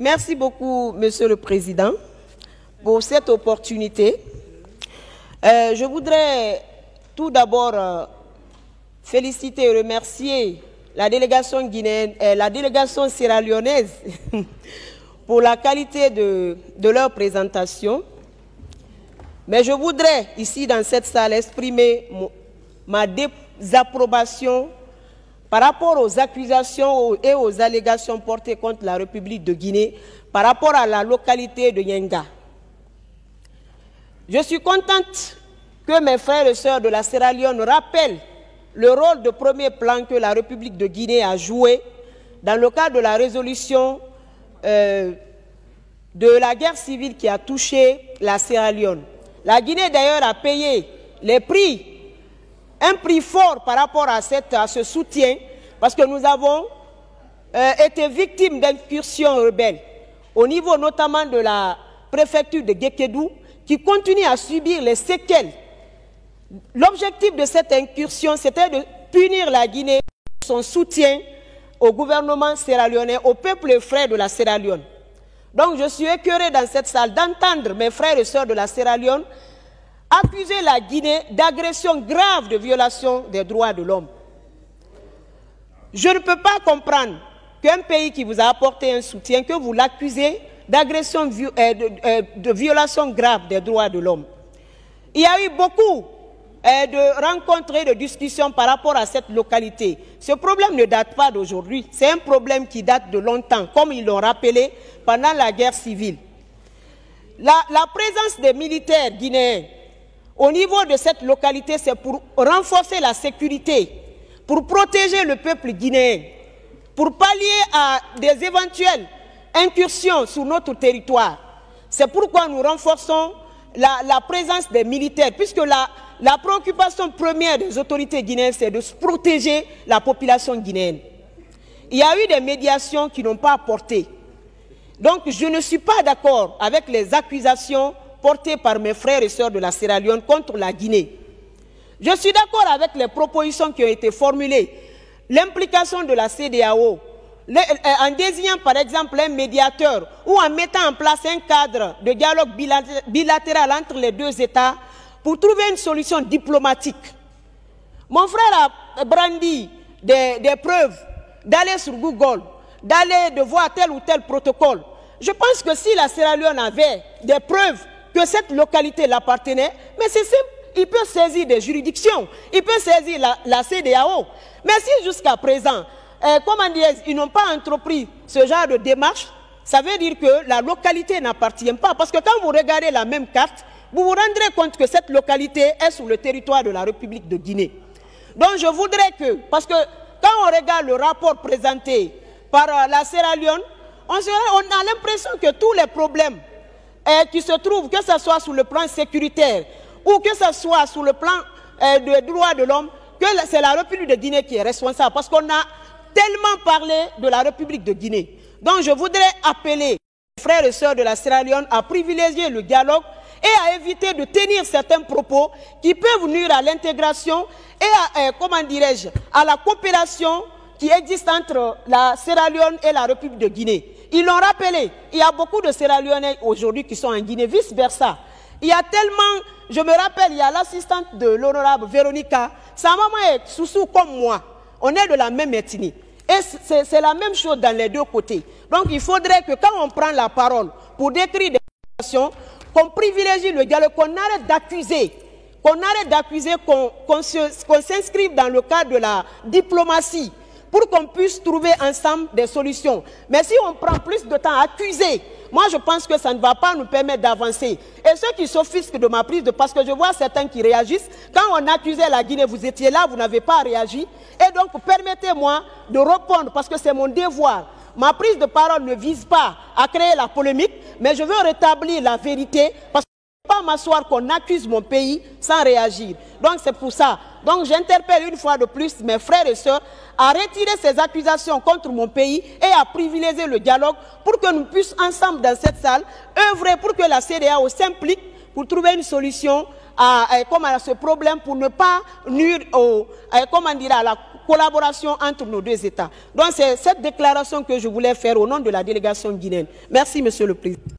Merci beaucoup, Monsieur le Président, pour cette opportunité. Je voudrais tout d'abord féliciter et remercier la délégation guinéenne, la délégation sierra-léonaise pour la qualité de leur présentation. Mais je voudrais, ici dans cette salle, exprimer ma désapprobation par rapport aux accusations et aux allégations portées contre la République de Guinée par rapport à la localité de Yenga. Je suis contente que mes frères et sœurs de la Sierra Leone rappellent le rôle de premier plan que la République de Guinée a joué dans le cadre de la résolution de la guerre civile qui a touché la Sierra Leone. La Guinée d'ailleurs a payé les prix, un prix fort par rapport à ce soutien, parce que nous avons été victimes d'incursions rebelles, au niveau notamment de la préfecture de Guékédou, qui continue à subir les séquelles. L'objectif de cette incursion, c'était de punir la Guinée pour son soutien au gouvernement sierra-léonais, au peuple frère de la Sierra Leone. Donc je suis écœuré dans cette salle d'entendre mes frères et sœurs de la Sierra Leone accuser la Guinée d'agression grave de violation des droits de l'homme. Je ne peux pas comprendre qu'un pays qui vous a apporté un soutien, que vous l'accusez d'agression, de violation grave des droits de l'homme. Il y a eu beaucoup de rencontres et de discussions par rapport à cette localité. Ce problème ne date pas d'aujourd'hui, c'est un problème qui date de longtemps, comme ils l'ont rappelé pendant la guerre civile. La présence des militaires guinéens au niveau de cette localité, c'est pour renforcer la sécurité, pour protéger le peuple guinéen, pour pallier à des éventuelles incursions sur notre territoire. C'est pourquoi nous renforçons la présence des militaires, puisque la préoccupation première des autorités guinéennes, c'est de protéger la population guinéenne. Il y a eu des médiations qui n'ont pas apporté. Donc je ne suis pas d'accord avec les accusations portées par mes frères et sœurs de la Sierra Leone contre la Guinée. Je suis d'accord avec les propositions qui ont été formulées. L'implication de la CEDEAO, en désignant par exemple un médiateur ou en mettant en place un cadre de dialogue bilatéral entre les deux États pour trouver une solution diplomatique. Mon frère a brandi des preuves d'aller sur Google, de voir tel ou tel protocole. Je pense que si la Sierra Leone avait des preuves que cette localité l'appartenait, mais c'est simple, il peut saisir des juridictions, il peut saisir la CEDEAO. Mais si jusqu'à présent, ils n'ont pas entrepris ce genre de démarche, ça veut dire que la localité n'appartient pas. Parce que quand vous regardez la même carte, vous vous rendrez compte que cette localité est sur le territoire de la République de Guinée. Donc je voudrais que, parce que quand on regarde le rapport présenté par la Sierra Leone, on a l'impression que tous les problèmes qui se trouvent, que ce soit sur le plan sécuritaire ou que ce soit sur le plan des droits de l'homme, que c'est la République de Guinée qui est responsable. Parce qu'on a tellement parlé de la République de Guinée. Donc je voudrais appeler les frères et sœurs de la Sierra Leone à privilégier le dialogue et à éviter de tenir certains propos qui peuvent nuire à l'intégration et à la coopération qui existe entre la Sierra Leone et la République de Guinée. Ils l'ont rappelé, il y a beaucoup de Sierra Leonais aujourd'hui qui sont en Guinée, vice-versa. Il y a tellement, je me rappelle, il y a l'assistante de l'honorable Véronica, sa maman est Soussou comme moi, on est de la même ethnie. Et c'est la même chose dans les deux côtés. Donc il faudrait que quand on prend la parole pour décrire des situations, qu'on privilégie le dialogue, qu'on arrête d'accuser, qu'on s'inscrive dans le cadre de la diplomatie pour qu'on puisse trouver ensemble des solutions. Mais si on prend plus de temps à accuser, moi je pense que ça ne va pas nous permettre d'avancer. Et ceux qui s'offusquent de ma prise de... Parce que je vois certains qui réagissent, quand on accusait la Guinée, vous étiez là, vous n'avez pas réagi. Et donc permettez-moi de répondre, parce que c'est mon devoir. Ma prise de parole ne vise pas à créer la polémique, mais je veux rétablir la vérité, parce que je ne peux pas m'asseoir qu'on accuse mon pays sans réagir. Donc c'est pour ça. Donc j'interpelle une fois de plus mes frères et sœurs à retirer ces accusations contre mon pays et à privilégier le dialogue pour que nous puissions ensemble dans cette salle œuvrer pour que la CEDEAO s'implique pour trouver une solution à ce problème, pour ne pas nuire à la collaboration entre nos deux États. Donc c'est cette déclaration que je voulais faire au nom de la délégation guinéenne. Merci, Monsieur le Président.